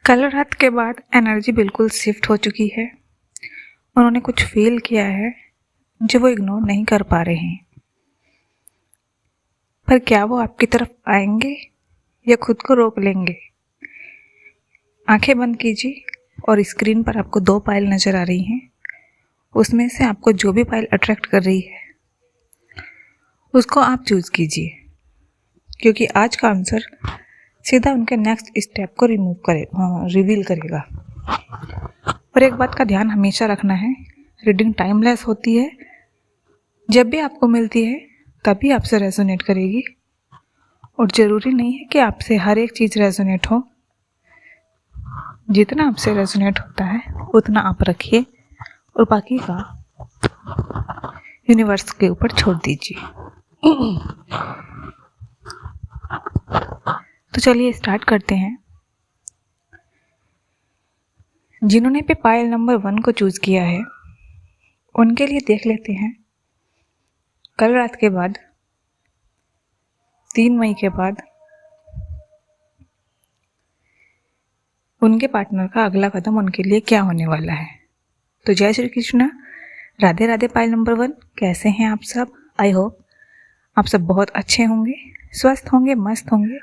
कल रात के बाद एनर्जी बिल्कुल शिफ्ट हो चुकी है। उन्होंने कुछ फील किया है जो वो इग्नोर नहीं कर पा रहे हैं। पर क्या वो आपकी तरफ आएंगे या खुद को रोक लेंगे? आंखें बंद कीजिए और स्क्रीन पर आपको 2 फाइल नज़र आ रही हैं। उसमें से आपको जो भी फाइल अट्रैक्ट कर रही है उसको आप चूज़ कीजिए, क्योंकि आज का आंसर सीधा उनके नेक्स्ट स्टेप को रिवील करेगा। और एक बात का ध्यान हमेशा रखना है, रीडिंग टाइमलेस होती है। जब भी आपको मिलती है तभी आपसे रेजोनेट करेगी, और ज़रूरी नहीं है कि आपसे हर एक चीज़ रेजोनेट हो। जितना आपसे रेजोनेट होता है उतना आप रखिए और बाकी का यूनिवर्स के ऊपर छोड़ दीजिए। तो चलिए स्टार्ट करते हैं। जिन्होंने पे पाइल नंबर 1 को चूज़ किया है उनके लिए देख लेते हैं कल रात के बाद 3 मई के बाद उनके पार्टनर का अगला कदम उनके लिए क्या होने वाला है। तो जय श्री कृष्ण, राधे राधे। पाइल नंबर 1, कैसे हैं आप सब? आई होप आप सब बहुत अच्छे होंगे, स्वस्थ होंगे, मस्त होंगे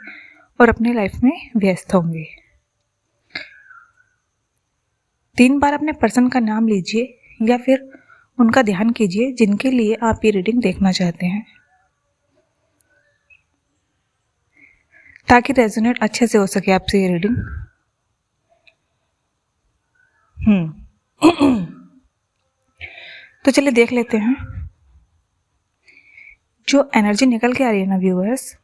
और अपनी लाइफ में व्यस्त होंगे। 3 बार अपने पर्सन का नाम लीजिए या फिर उनका ध्यान कीजिए जिनके लिए आप ये रीडिंग देखना चाहते हैं, ताकि रेजोनेट अच्छे से हो सके आपसे ये रीडिंग। तो चलिए देख लेते हैं। जो एनर्जी निकल के आ रही है ना व्यूअर्स,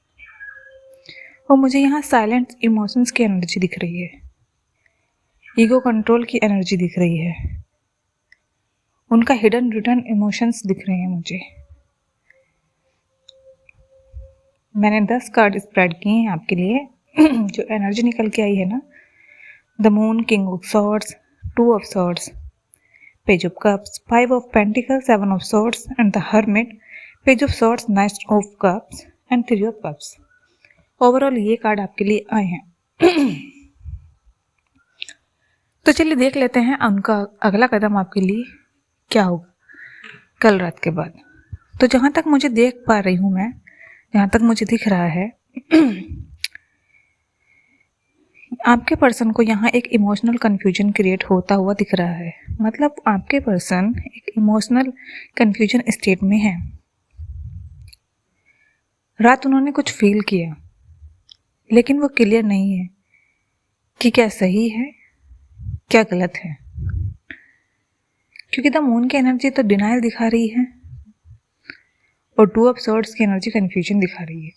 वो मुझे यहाँ साइलेंट इमोशंस की एनर्जी दिख रही है, ईगो कंट्रोल की एनर्जी दिख रही है, उनका हिडन रिटर्न इमोशंस दिख रहे हैं मुझे। मैंने 10 कार्ड स्प्रेड किए हैं आपके लिए। जो एनर्जी निकल के आई है ना, the moon, king of swords, 2 of swords, page of cups, 5 of pentacle, 7 of swords and the hermit, page of swords, night of cups and 3 of cups. Overall ये कार्ड आपके लिए आए हैं। तो चलिए देख लेते हैं उनका अगला कदम आपके लिए क्या होगा कल रात के बाद। तो जहाँ तक मुझे देख पा रही हूँ मैं, जहाँ तक मुझे दिख रहा है, आपके पर्सन को यहाँ एक इमोशनल कन्फ्यूजन क्रिएट होता हुआ दिख रहा है। मतलब आपके पर्सन एक इमोशनल कन्फ्यूजन स्टेट में है। रात उन्होंने कुछ फील किया, लेकिन वो क्लियर नहीं है कि क्या सही है क्या गलत है, क्योंकि द मून की एनर्जी तो डिनायल दिखा रही है और 2 ऑफ सॉर्ड्स की एनर्जी कन्फ्यूजन दिखा रही है।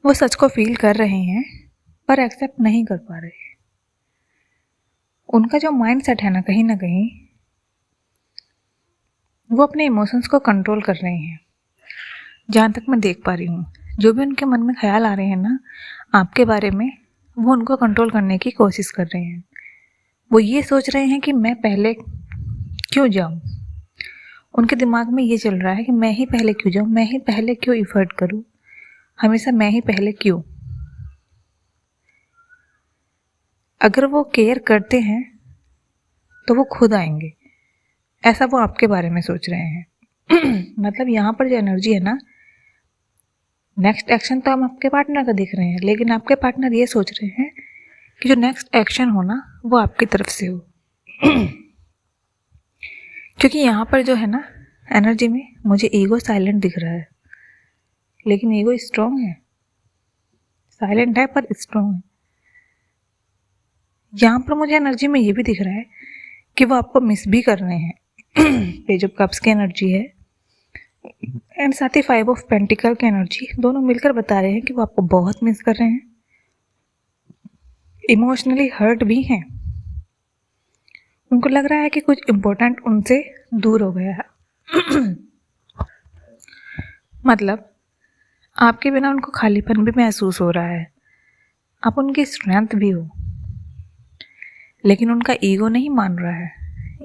वो सच को फील कर रहे हैं पर एक्सेप्ट नहीं कर पा रहे। उनका जो माइंड सेट है ना कहीं वो अपने इमोशंस को कंट्रोल कर रहे हैं। जहाँ तक मैं देख पा रही हूँ, जो भी उनके मन में ख्याल आ रहे हैं ना आपके बारे में, वो उनको कंट्रोल करने की कोशिश कर रहे हैं। वो ये सोच रहे हैं कि मैं पहले क्यों जाऊँ। उनके दिमाग में ये चल रहा है कि मैं ही पहले क्यों जाऊँ, मैं ही पहले क्यों एफर्ट करूँ, हमेशा मैं ही पहले क्यों। अगर वो केयर करते हैं तो वो खुद आएंगे, ऐसा वो आपके बारे में सोच रहे हैं। मतलब यहाँ पर जो एनर्जी है ना, नेक्स्ट एक्शन तो हम आपके पार्टनर का दिख रहे हैं, लेकिन आपके पार्टनर ये सोच रहे हैं कि जो नेक्स्ट एक्शन हो ना वो आपकी तरफ से हो। क्योंकि यहाँ पर जो है ना एनर्जी में मुझे ईगो साइलेंट दिख रहा है, लेकिन ईगो स्ट्रॉन्ग है, साइलेंट है पर स्ट्रॉन्ग है। यहाँ पर मुझे एनर्जी में ये भी दिख रहा है कि वो आपको मिस भी कर रहे हैं। पेज ऑफ कप्स की एनर्जी है एंड साथ ही 5 ऑफ पेंटिकल की एनर्जी, दोनों मिलकर बता रहे हैं कि वो आपको बहुत मिस कर रहे हैं, इमोशनली हर्ट भी हैं। उनको लग रहा है कि कुछ इम्पोर्टेंट उनसे दूर हो गया है। मतलब आपके बिना उनको खालीपन भी महसूस हो रहा है। आप उनकी स्ट्रेंथ भी हो, लेकिन उनका ईगो नहीं मान रहा है।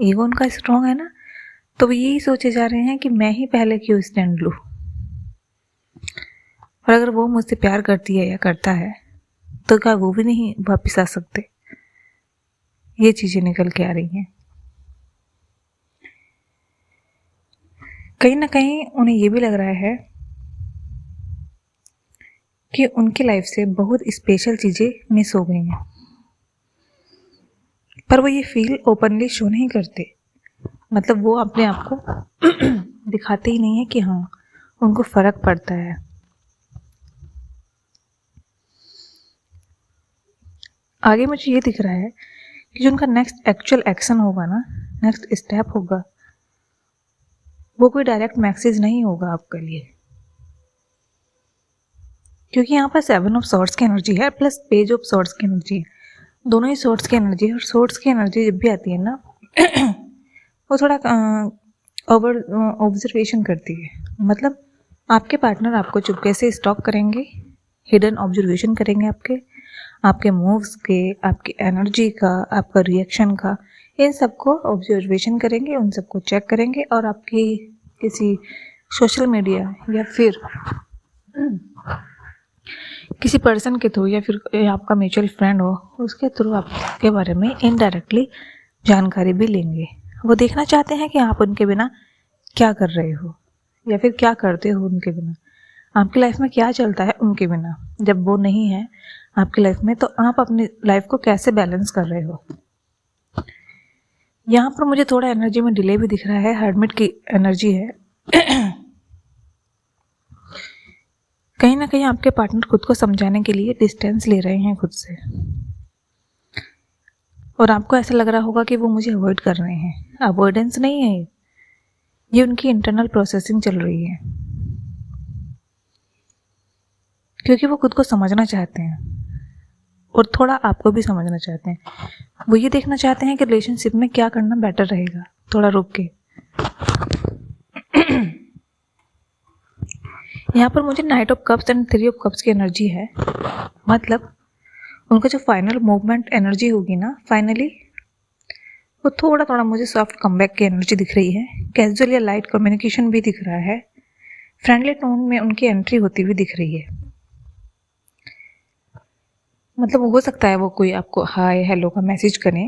ईगो उनका स्ट्रॉन्ग है ना, तो वो यही सोचे जा रहे हैं कि मैं ही पहले क्यों स्टैंड लूँ। और अगर वो मुझसे प्यार करती है या करता है तो क्या वो भी नहीं वापस आ सकते? ये चीज़ें निकल के आ रही हैं। कहीं ना कहीं उन्हें ये भी लग रहा है कि उनकी लाइफ से बहुत स्पेशल चीज़ें मिस हो गई हैं, पर वो ये फील ओपनली शो नहीं करते। मतलब वो अपने आप को दिखाते ही नहीं है कि हाँ उनको फ़र्क पड़ता है। आगे मुझे ये दिख रहा है कि जो उनका नेक्स्ट एक्चुअल एक्शन होगा ना, नेक्स्ट स्टेप होगा, वो कोई डायरेक्ट मैसेज नहीं होगा आपके लिए, क्योंकि यहाँ पर 7 ऑफ सॉर्ड्स की एनर्जी है प्लस पेज ऑफ सॉर्ड्स की एनर्जी है। दोनों ही सॉर्ड्स की एनर्जी है, और सॉर्ड्स की एनर्जी जब भी आती है ना वो थोड़ा ओवर ऑब्जर्वेशन करती है। मतलब आपके पार्टनर आपको चुपके से स्टॉक करेंगे, हिडन ऑब्जर्वेशन करेंगे आपके मूव्स के, आपकी एनर्जी का, आपका रिएक्शन का, इन सबको ऑब्जर्वेशन करेंगे, उन सबको चेक करेंगे, और आपकी किसी सोशल मीडिया या फिर किसी पर्सन के थ्रू या फिर आपका म्यूचुअल फ्रेंड हो उसके थ्रू आपके बारे में इनडायरेक्टली जानकारी भी लेंगे। वो देखना चाहते हैं कि आप उनके बिना क्या कर रहे हो या फिर क्या करते हो उनके बिना, आपकी लाइफ में क्या चलता है उनके बिना। जब वो नहीं है आपकी लाइफ में तो आप अपनी लाइफ को कैसे बैलेंस कर रहे हो। यहाँ पर मुझे थोड़ा एनर्जी में डिले भी दिख रहा है, हर्मिट की एनर्जी है। कहीं ना कहीं आपके पार्टनर खुद को समझाने के लिए डिस्टेंस ले रहे हैं खुद से, और आपको ऐसा लग रहा होगा कि वो मुझे अवॉइड कर रहे हैं। अवॉइडेंस नहीं है ये उनकी इंटरनल प्रोसेसिंग चल रही है, क्योंकि वो खुद को समझना चाहते हैं और थोड़ा आपको भी समझना चाहते हैं। वो ये देखना चाहते हैं कि रिलेशनशिप में क्या करना बेटर रहेगा, थोड़ा रुक के। यहाँ पर मुझे night of cups and 3 of cups की एनर्जी है। मतलब उनका जो फाइनल मूवमेंट एनर्जी होगी ना, फाइनली वो थोड़ा थोड़ा मुझे सॉफ्ट कमबैक की एनर्जी दिख रही है। कैजुअल या लाइट कम्युनिकेशन भी दिख रहा है। फ्रेंडली टोन में उनकी एंट्री होती हुई दिख रही है। मतलब हो सकता है वो कोई आपको हाय हेलो का मैसेज करें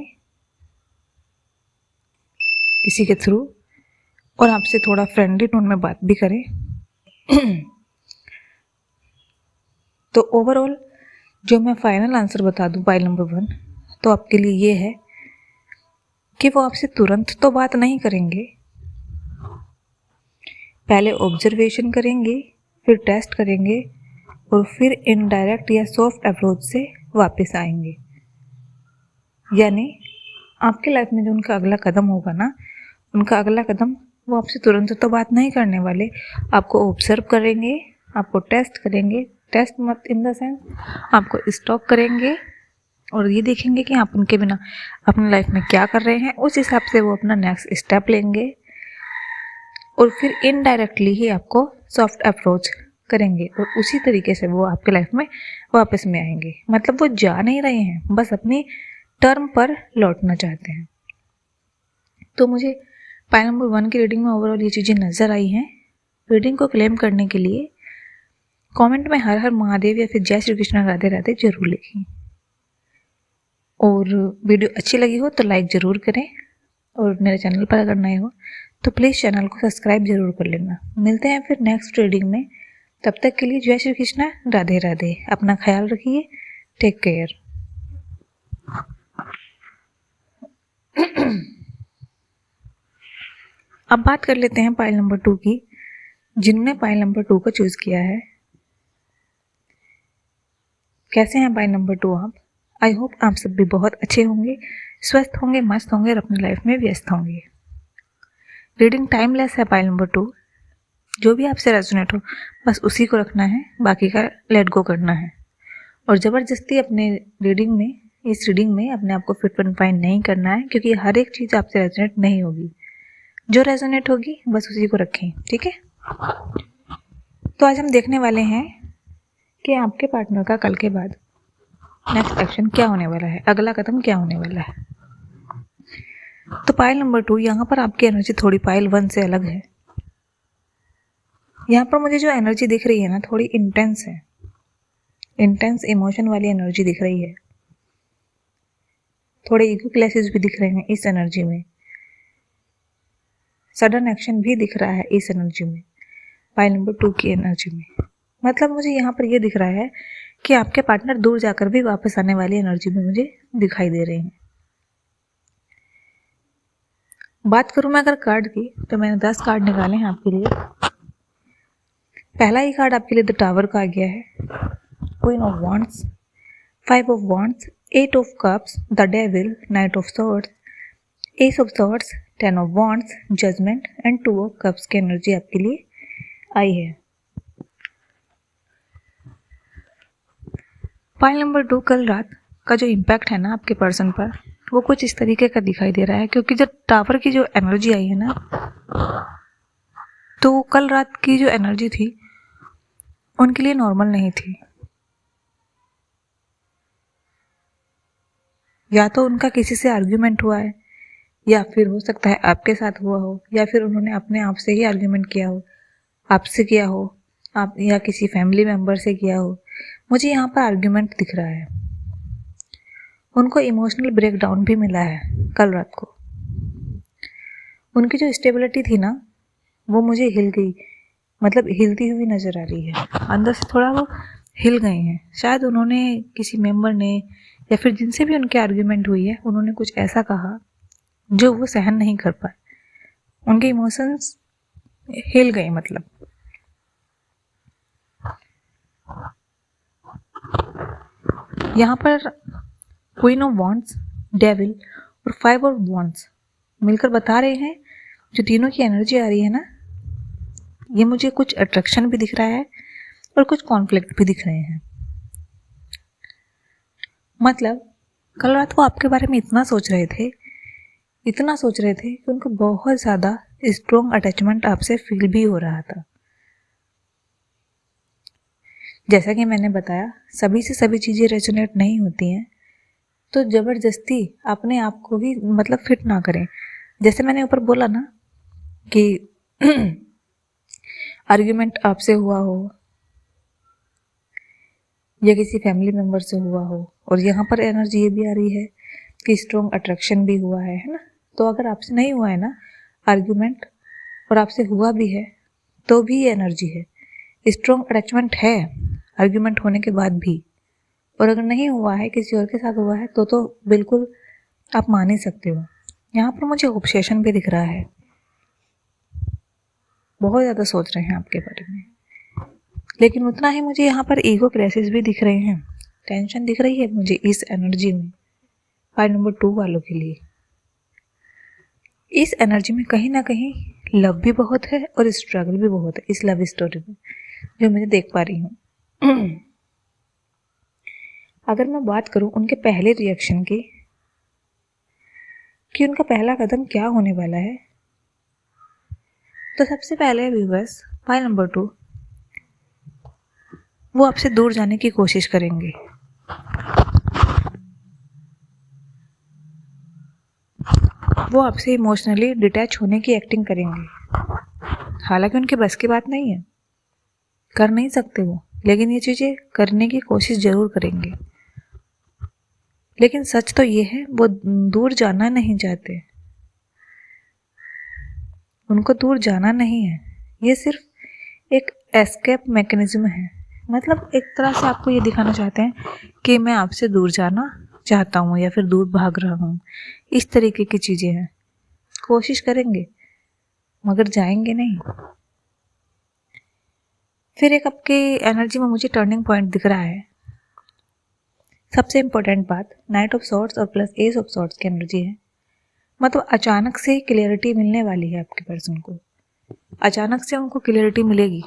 किसी के थ्रू, और आपसे थोड़ा फ्रेंडली टोन में बात भी करें। तो ओवरऑल जो मैं फाइनल आंसर बता दूं पाइल नंबर 1, तो आपके लिए ये है कि वो आपसे तुरंत तो बात नहीं करेंगे, पहले ऑब्जर्वेशन करेंगे, फिर टेस्ट करेंगे, और फिर इनडायरेक्ट या सॉफ्ट अप्रोच से वापस आएंगे। यानी आपकी लाइफ में जो उनका अगला कदम होगा ना, उनका अगला कदम वो आपसे तुरंत तो बात नहीं करने वाले, आपको ऑब्जर्व करेंगे, आपको टेस्ट करेंगे। टेस्ट मत इन द सेंस आपको स्टॉक करेंगे और ये देखेंगे कि आप उनके बिना अपनी लाइफ में क्या कर रहे हैं। उस हिसाब से वो अपना नेक्स्ट स्टेप लेंगे और फिर इनडायरेक्टली ही आपको सॉफ्ट अप्रोच करेंगे, और उसी तरीके से वो आपके लाइफ में वापस में आएंगे। मतलब वो जा नहीं रहे हैं, बस अपनी टर्म पर लौटना चाहते हैं। तो मुझे पाइल नंबर 1 की रीडिंग में ओवरऑल ये चीज़ें नज़र आई हैं। रीडिंग को क्लेम करने के लिए कमेंट में हर हर महादेव या फिर जय श्री कृष्ण राधे राधे जरूर लिखें, और वीडियो अच्छी लगी हो तो लाइक ज़रूर करें, और मेरे चैनल पर अगर नए हो तो प्लीज़ चैनल को सब्सक्राइब जरूर कर लेना। मिलते हैं फिर नेक्स्ट रीडिंग में, तब तक के लिए जय श्री कृष्ण राधे राधे। अपना ख्याल रखिए, टेक केयर। अब बात कर लेते हैं पाइल नंबर 2 की, जिन्होंने पाइल नंबर 2 को चूज़ किया है। कैसे हैं पाइल नंबर 2 आप? आई होप आप सब भी बहुत अच्छे होंगे, स्वस्थ होंगे, मस्त होंगे और अपनी लाइफ में व्यस्त होंगे। रीडिंग टाइमलेस है पाइल नंबर 2। जो भी आपसे रेजोनेट हो बस उसी को रखना है, बाकी का लेट गो करना है। और ज़बरदस्ती अपने इस रीडिंग में अपने आप को फिट एंड फाइन नहीं करना है, क्योंकि हर एक चीज़ आपसे रेजोनेट नहीं होगी। जो रेजोनेट होगी बस उसी को रखें, ठीक है? तो आज हम देखने वाले हैं कि आपके पार्टनर का कल के बाद नेक्स्ट एक्शन क्या होने वाला है, अगला कदम क्या होने वाला है। तो पाइल नंबर 2, यहाँ पर आपकी एनर्जी थोड़ी पाइल 1 से अलग है। यहाँ पर मुझे जो एनर्जी दिख रही है ना, थोड़ी इंटेंस है। इंटेंस इमोशन वाली एनर्जी दिख रही है। थोड़े ईगो क्लैशेस भी दिख रहे हैं इस एनर्जी में। सडन एक्शन भी दिख रहा है इस एनर्जी में, पाइल नंबर 2 की एनर्जी में। मतलब मुझे यहाँ पर ये दिख रहा है कि आपके पार्टनर दूर जाकर भी वापस आने वाली एनर्जी में मुझे दिखाई दे रहे हैं। बात करूँ मैं अगर कार्ड की, तो मैंने 10 कार्ड निकाले हैं आपके लिए। पहला ही कार्ड आपके लिए द टावर का आ गया है, queen of wands, 5 of wands, 8 of cups, the devil, knight of swords, ace of swords, 10 of wands, judgement and 2 of cups की एनर्जी आपके लिए आई है। पाइल नंबर 2 कल रात का जो इम्पैक्ट है ना आपके पर्सन पर, वो कुछ इस तरीके का दिखाई दे रहा है, क्योंकि जब टावर की जो एनर्जी आई है ना, तो कल रात की जो एनर्जी थी उनके लिए नॉर्मल नहीं थी। या तो उनका किसी से आर्ग्यूमेंट हुआ है, या फिर हो सकता है आपके साथ हुआ हो, या फिर उन्होंने अपने आप से ही आर्ग्यूमेंट किया हो, आपसे किया हो, आप या किसी फैमिली मेम्बर से किया हो। मुझे यहाँ पर आर्ग्यूमेंट दिख रहा है। उनको इमोशनल ब्रेकडाउन भी मिला है कल रात को। उनकी जो स्टेबिलिटी थी ना, वो मुझे हिल गई, मतलब हिलती हुई नज़र आ रही है। अंदर से थोड़ा वो हिल गए हैं। शायद उन्होंने किसी मेंबर ने या फिर जिनसे भी उनके आर्ग्यूमेंट हुई है, उन्होंने कुछ ऐसा कहा जो वो सहन नहीं कर पाए। उनके इमोशंस हिल गए। मतलब यहाँ पर क्वीन ऑफ वॉन्ड्स, डेविल और 5 ऑफ वॉन्ड्स मिलकर बता रहे हैं, जो तीनों की एनर्जी आ रही है ना, ये मुझे कुछ अट्रैक्शन भी दिख रहा है और कुछ कॉन्फ्लिक्ट भी दिख रहे हैं। मतलब कल रात वो आपके बारे में इतना सोच रहे थे कि उनको बहुत ज़्यादा स्ट्रॉन्ग अटैचमेंट आपसे फील भी हो रहा था। जैसा कि मैंने बताया, सभी से सभी चीज़ें रेजोनेट नहीं होती हैं, तो ज़बरदस्ती अपने आप को ही मतलब फिट ना करें। जैसे मैंने ऊपर बोला ना कि आर्ग्यूमेंट आपसे हुआ हो या किसी फैमिली मेम्बर से हुआ हो, और यहाँ पर एनर्जी ये भी आ रही है कि स्ट्रॉन्ग अट्रैक्शन भी हुआ है ना। तो अगर आपसे नहीं हुआ है ना आर्ग्यूमेंट, और आपसे हुआ भी है, तो भी ये एनर्जी है। स्ट्रॉन्ग अटैचमेंट है आर्ग्यूमेंट होने के बाद भी, और अगर नहीं हुआ है, किसी और के साथ हुआ है, तो बिल्कुल आप मान ही सकते हो। यहाँ पर मुझे ऑब्सेशन भी दिख रहा है। बहुत ज़्यादा सोच रहे हैं आपके बारे में। लेकिन उतना ही मुझे यहाँ पर ईगो क्राइसिस भी दिख रहे हैं। टेंशन दिख रही है मुझे इस एनर्जी में, पाइल नंबर 2 वालों के लिए। इस एनर्जी में कहीं ना कहीं लव भी बहुत है और स्ट्रगल भी बहुत है इस लव स्टोरी में, जो मैं देख पा रही हूँ। अगर मैं बात करूँ उनके पहले रिएक्शन की, कि उनका पहला कदम क्या होने वाला है, तो सबसे पहले व्यूअर्स, पाइल नंबर 2, वो आपसे दूर जाने की कोशिश करेंगे। वो आपसे इमोशनली डिटैच होने की एक्टिंग करेंगे। हालांकि उनके बस की बात नहीं है, कर नहीं सकते वो, लेकिन ये चीज़ें करने की कोशिश ज़रूर करेंगे। लेकिन सच तो ये है, वो दूर जाना नहीं चाहते। उनको दूर जाना नहीं है, ये सिर्फ एक एस्केप मैकेनिज्म है। मतलब एक तरह से आपको ये दिखाना चाहते हैं कि मैं आपसे दूर जाना चाहता हूँ या फिर दूर भाग रहा हूँ। इस तरीके की चीज़ें हैं। कोशिश करेंगे मगर जाएंगे नहीं। फिर एक आपके एनर्जी में मुझे टर्निंग पॉइंट दिख रहा है। सबसे इम्पोर्टेंट बात, नाइट ऑफ सॉर्ड्स और प्लस एस ऑफ सॉर्ड्स की एनर्जी है। मतलब अचानक से क्लियरिटी मिलने वाली है आपके पर्सन को। अचानक से उनको क्लियरिटी मिलेगी।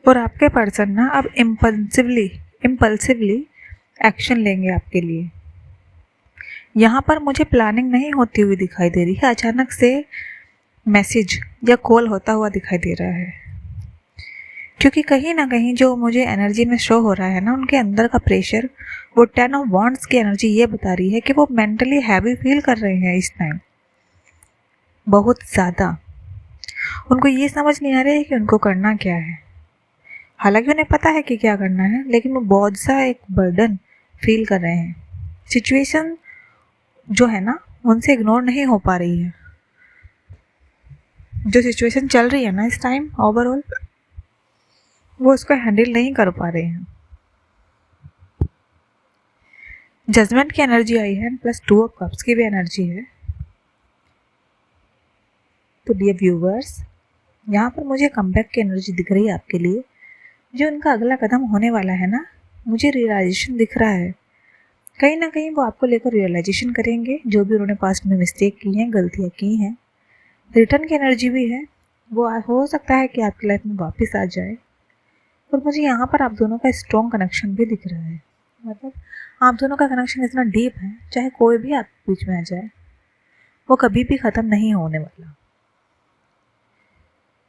और आपके पर्सन ना अब इम्पल्सिवली एक्शन लेंगे आपके लिए। यहाँ पर मुझे प्लानिंग नहीं होती हुई दिखाई दे रही है, अचानक से मैसेज या कॉल होता हुआ दिखाई दे रहा है। क्योंकि कहीं ना कहीं जो मुझे एनर्जी में शो हो रहा है ना, उनके अंदर का प्रेशर वो 10 ऑफ वॉन्ड्स की एनर्जी ये बता रही है कि वो मेंटली हैवी फील कर रहे हैं इस टाइम, बहुत ज़्यादा। उनको ये समझ नहीं आ रहा है कि उनको करना क्या है। हालांकि उन्हें पता है कि क्या करना है, लेकिन वो बहुत सा एक बर्डन फील कर रहे हैं। सिचुएशन जो है ना उनसे इग्नोर नहीं हो पा रही है। जो सिचुएशन चल रही है ना इस टाइम ओवरऑल, वो उसको हैंडल नहीं कर पा रहे हैं। जजमेंट की एनर्जी आई है प्लस 2 ऑफ कप्स की भी एनर्जी है। तो डियर व्यूवर्स, यहाँ पर मुझे कमबैक की एनर्जी दिख रही है आपके लिए। जो उनका अगला कदम होने वाला है ना, मुझे रियलाइजेशन दिख रहा है। कहीं ना कहीं वो आपको लेकर रियलाइजेशन करेंगे, जो भी उन्होंने पास्ट में मिस्टेक की हैं, गलतियाँ की हैं। रिटर्न की एनर्जी भी है, वो हो सकता है कि आपकी लाइफ में वापस आ जाए। और मुझे यहाँ पर आप दोनों का स्ट्रॉन्ग कनेक्शन भी दिख रहा है। मतलब आप दोनों का कनेक्शन इतना डीप है, चाहे कोई भी आपके बीच में आ जाए, वो कभी भी ख़त्म नहीं होने वाला।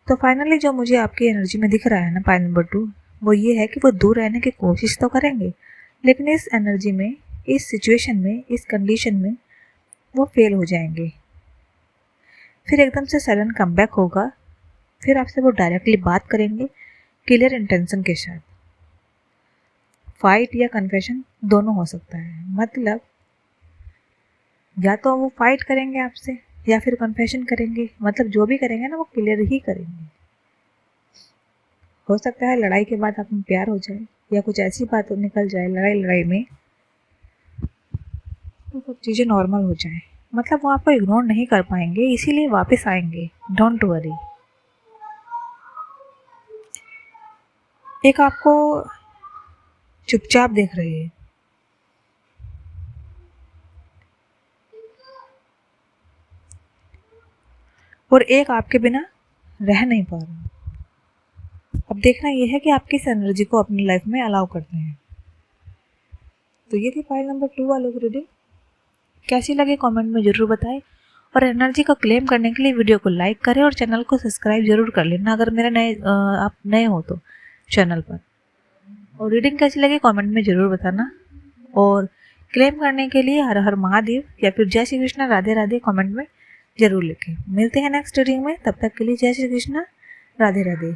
तो फाइनली जो मुझे आपकी एनर्जी में दिख रहा है ना, पाइल नंबर 2, वो ये है कि वो दूर रहने की कोशिश तो करेंगे, लेकिन इस एनर्जी में, इस सिचुएशन में, इस कंडीशन में वो फेल हो जाएंगे। फिर एकदम से सडन कमबैक होगा, फिर आपसे वो डायरेक्टली बात करेंगे क्लियर इंटेंशन के साथ। फाइट या कन्फेशन दोनों हो सकता है। मतलब या तो वो फाइट करेंगे आपसे या फिर कन्फेशन करेंगे। मतलब जो भी करेंगे ना वो क्लियर ही करेंगे। हो सकता है लड़ाई के बाद आप में प्यार हो जाए या कुछ ऐसी बात निकल जाए लड़ाई में, तो सब चीज़ें नॉर्मल हो जाए। मतलब वो आपको इग्नोर नहीं कर पाएंगे, इसीलिए वापस आएंगे। Don't worry. एक आपको चुपचाप देख रही है, और एक आपके बिना रह नहीं पा रहा। अब देखना यह है कि आप किस एनर्जी को अपनी लाइफ में अलाउ करते हैं। तो ये थी फाइल नंबर 2 वालों की रीडिंग। कैसी लगी कमेंट में ज़रूर बताएं, और एनर्जी को क्लेम करने के लिए वीडियो को लाइक करें और चैनल को सब्सक्राइब जरूर कर लेना अगर मेरे आप नए हो तो चैनल पर। और रीडिंग कैसी लगी कमेंट में ज़रूर बताना, और क्लेम करने के लिए हर हर महादेव या फिर जय श्री कृष्णा राधे राधे कमेंट में ज़रूर लिखें। मिलते हैं नेक्स्ट रीडिंग में, तब तक के लिए जय श्री कृष्णा राधे राधे।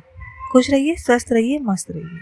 खुश रहिए, स्वस्थ रहिए, मस्त रहिए।